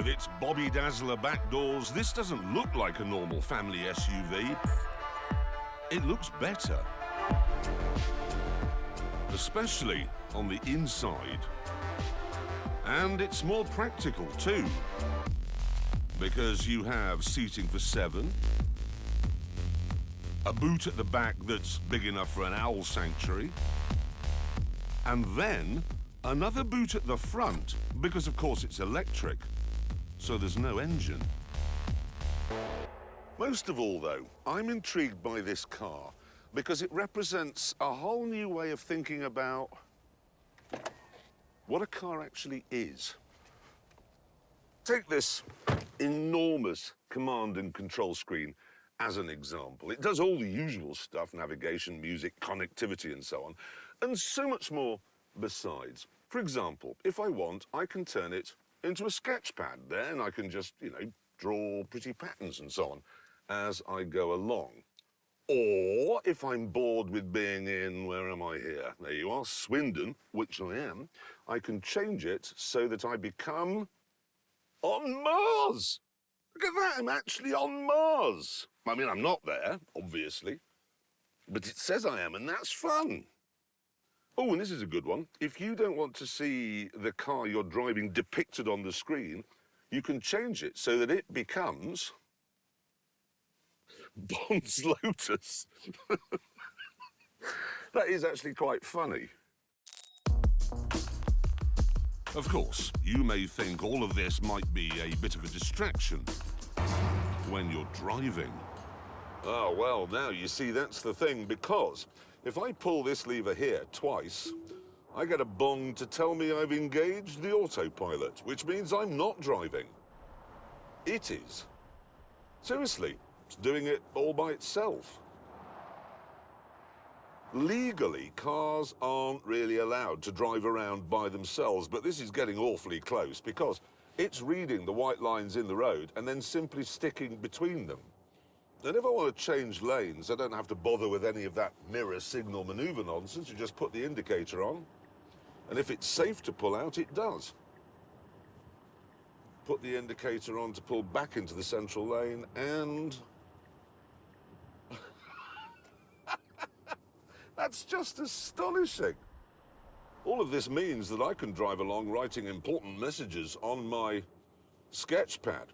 With its Bobby Dazzler back doors, this doesn't look like a normal family SUV. It looks better. Especially on the inside. And it's more practical too. Because you have seating for 7, a boot at the back that's big enough for an owl sanctuary, and then another boot at the front, because of course it's electric, so there's no engine. Most of all though, I'm intrigued by this car because it represents a whole new way of thinking about what a car actually is. Take this enormous command and control screen as an example. It does all the usual stuff, navigation, music, connectivity and so on, and so much more besides. For example, if I want, I can turn it into a sketch pad. Then I can just, draw pretty patterns and so on as I go along. Or if I'm bored with being in, where am I here? There you are, Swindon, which I am. I can change it so that I become on Mars. Look at that, I'm actually on Mars. I mean, I'm not there, obviously, but it says I am, and that's fun. Oh, and this is a good one. If you don't want to see the car you're driving depicted on the screen, you can change it so that it becomes Bond's Lotus. That is actually quite funny. Of course, you may think all of this might be a bit of a distraction when you're driving. Oh, well, now you see, that's the thing, because if I pull this lever here twice, I get a bong to tell me I've engaged the autopilot, which means I'm not driving. It is. Seriously, it's doing it all by itself. Legally, cars aren't really allowed to drive around by themselves, but this is getting awfully close because it's reading the white lines in the road and then simply sticking between them. And if I want to change lanes, I don't have to bother with any of that mirror signal maneuver nonsense. You just put the indicator on. And if it's safe to pull out, it does. Put the indicator on to pull back into the central lane and... That's just astonishing. All of this means that I can drive along writing important messages on my sketch pad.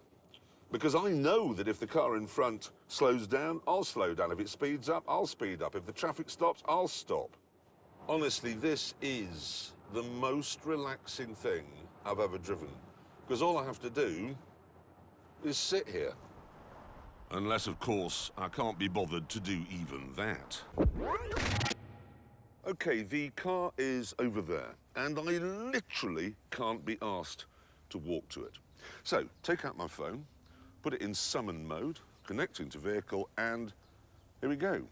Because I know that if the car in front slows down, I'll slow down. If it speeds up, I'll speed up. If the traffic stops, I'll stop. Honestly, this is the most relaxing thing I've ever driven. Because all I have to do is sit here. Unless, of course, I can't be bothered to do even that. Okay, the car is over there, and I literally can't be asked to walk to it. So, take out my phone, put it in summon mode, connecting to vehicle, and here we go.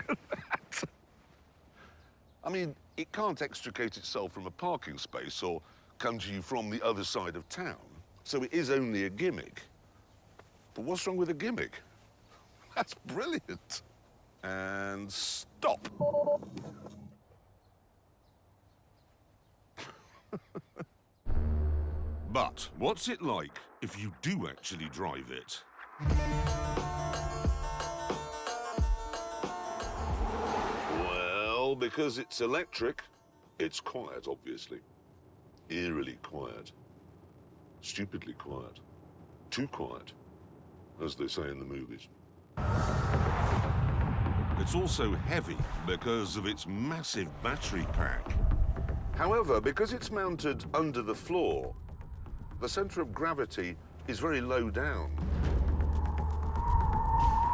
Look at that. I mean, it can't extricate itself from a parking space or come to you from the other side of town, so it is only a gimmick. But what's wrong with a gimmick? That's brilliant. And stop. But what's it like if you do actually drive it? Well, because it's electric, it's quiet, obviously. Eerily quiet. Stupidly quiet. Too quiet, as they say in the movies. It's also heavy because of its massive battery pack. However, because it's mounted under the floor, the center of gravity is very low down.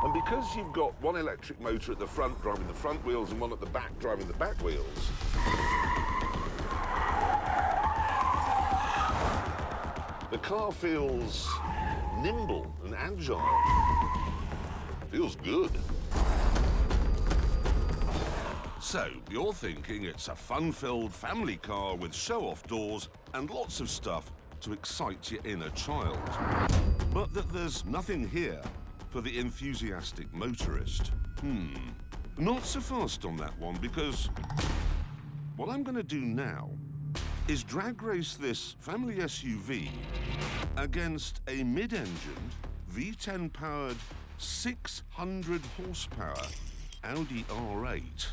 And because you've got one electric motor at the front driving the front wheels and one at the back driving the back wheels, the car feels nimble and agile. Feels good. So, you're thinking it's a fun-filled family car with show-off doors and lots of stuff to excite your inner child. But that there's nothing here for the enthusiastic motorist. Not so fast on that one, because what I'm going to do now is drag race this family SUV against a mid-engined, V10-powered, 600 horsepower Audi R8.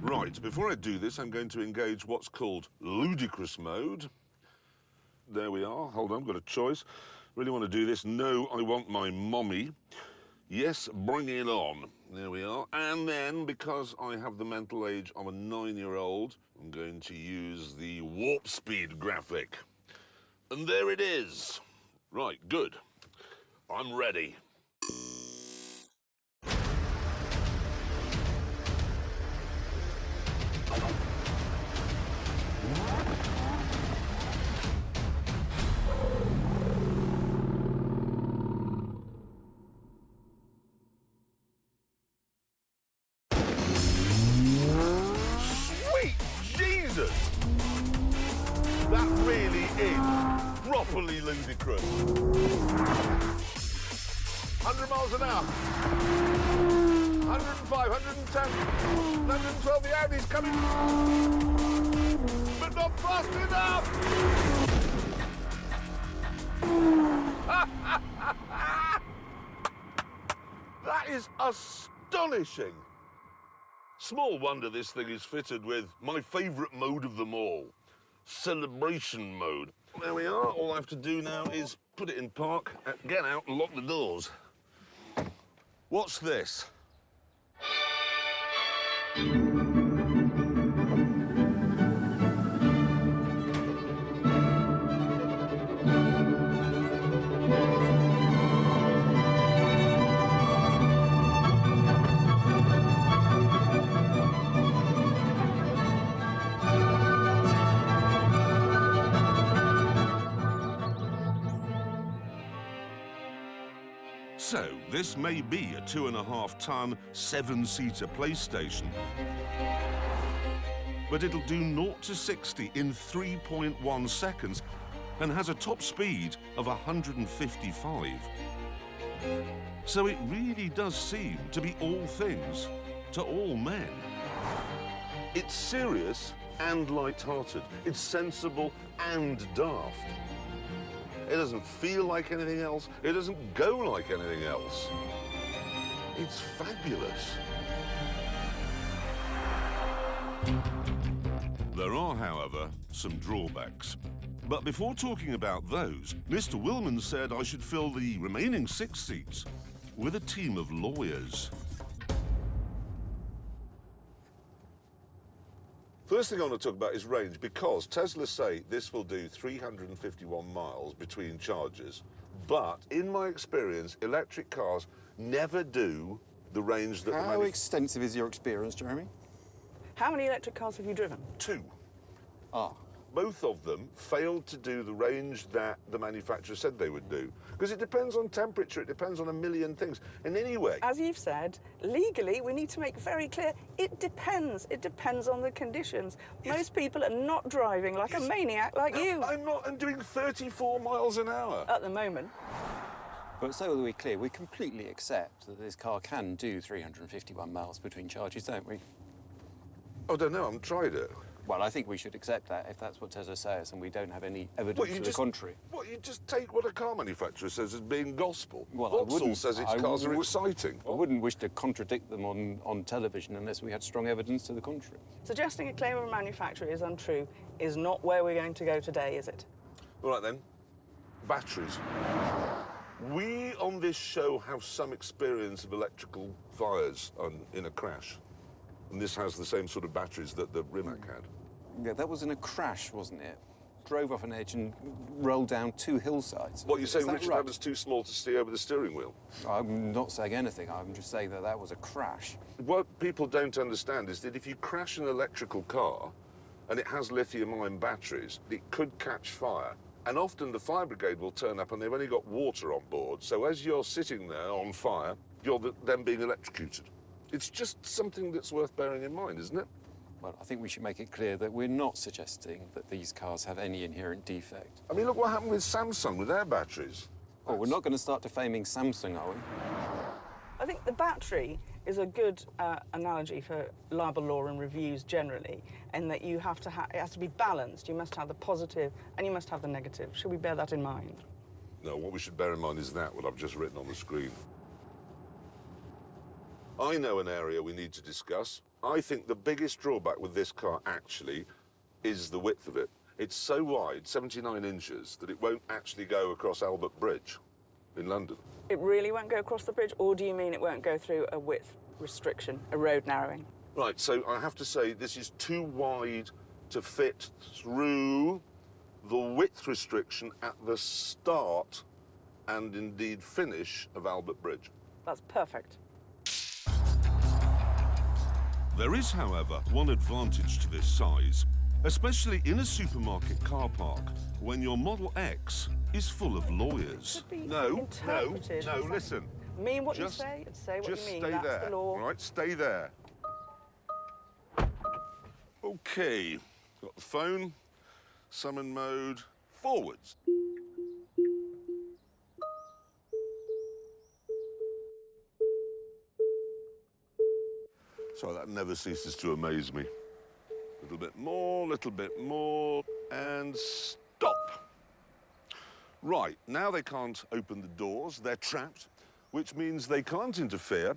Right, before I do this, I'm going to engage what's called ludicrous mode. There we are. Hold on, I've got a choice. Really want to do this. No, I want my mommy. Yes, bring it on. There we are. And then, because I have the mental age of a 9-year-old, I'm going to use the warp speed graphic. And there it is. Right, good. I'm ready. That really is properly ludicrous. 100 miles an hour. 105, 110, 112, the Audi's coming. But not fast enough! That is astonishing. Small wonder this thing is fitted with my favourite mode of them all, celebration mode. There we are. All I have to do now is put it in park, get out and lock the doors. What's this? So, this may be a 2.5-ton, 7-seater PlayStation. But it'll do 0 to 60 in 3.1 seconds and has a top speed of 155. So it really does seem to be all things to all men. It's serious and light-hearted. It's sensible and daft. It doesn't feel like anything else. It doesn't go like anything else. It's fabulous. There are, however, some drawbacks. But before talking about those, Mr. Willman said I should fill the remaining 6 seats with a team of lawyers. First thing I want to talk about is range, because Tesla say this will do 351 miles between charges, but in my experience, electric cars never do the range that... How extensive is your experience, Jeremy? How many electric cars have you driven? 2. Ah. Both of them failed to do the range that the manufacturer said they would do. Because it depends on temperature, it depends on a million things. And anyway... As you've said, legally, we need to make very clear, it depends. It depends on the conditions. Most people are not driving like a maniac like you. I'm not. I'm doing 34 miles an hour. At the moment. But so that we're clear, we completely accept that this car can do 351 miles between charges, don't we? I don't know, I haven't tried it. Well, I think we should accept that if that's what Tesla says and we don't have any evidence to the contrary. What, you just take what a car manufacturer says as being gospel? Well, Vauxhall says its cars are exciting. I wouldn't wish to contradict them on television unless we had strong evidence to the contrary. Suggesting a claim of a manufacturer is untrue is not where we're going to go today, is it? All right, then. Batteries. We on this show have some experience of electrical fires in a crash. And this has the same sort of batteries that the Rimac had. Yeah, that was in a crash, wasn't it? Drove off an edge and rolled down 2 hillsides. What, you're saying Richard right? Hammond's too small to steer over the steering wheel? I'm not saying anything. I'm just saying that that was a crash. What people don't understand is that if you crash an electrical car and it has lithium-ion batteries, it could catch fire. And often the fire brigade will turn up and they've only got water on board. So as you're sitting there on fire, you're then being electrocuted. It's just something that's worth bearing in mind, isn't it? Well, I think we should make it clear that we're not suggesting that these cars have any inherent defect. I mean, look what happened with Samsung with their batteries. Well, we're not going to start defaming Samsung, are we? I think the battery is a good analogy for libel law and reviews generally, in that you have to it has to be balanced. You must have the positive and you must have the negative. Should we bear that in mind? No, what we should bear in mind is that, what I've just written on the screen. I know an area we need to discuss. I think the biggest drawback with this car, actually, is the width of it. It's so wide, 79 inches, that it won't actually go across Albert Bridge in London. It really won't go across the bridge, or do you mean it won't go through a width restriction, a road narrowing? Right, so I have to say this is too wide to fit through the width restriction at the start and indeed finish of Albert Bridge. That's perfect. There is, however, one advantage to this size, especially in a supermarket car park when your Model X is full of lawyers. No, listen. Mean what you say, say what you mean. Stay That's there. the law. All right, stay there. Okay, got the phone, summon mode, forwards. So that never ceases to amaze me. Little bit more, and stop. Right, now they can't open the doors, they're trapped, which means they can't interfere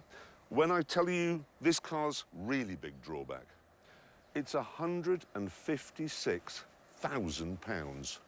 when I tell you this car's really big drawback. It's £156,000.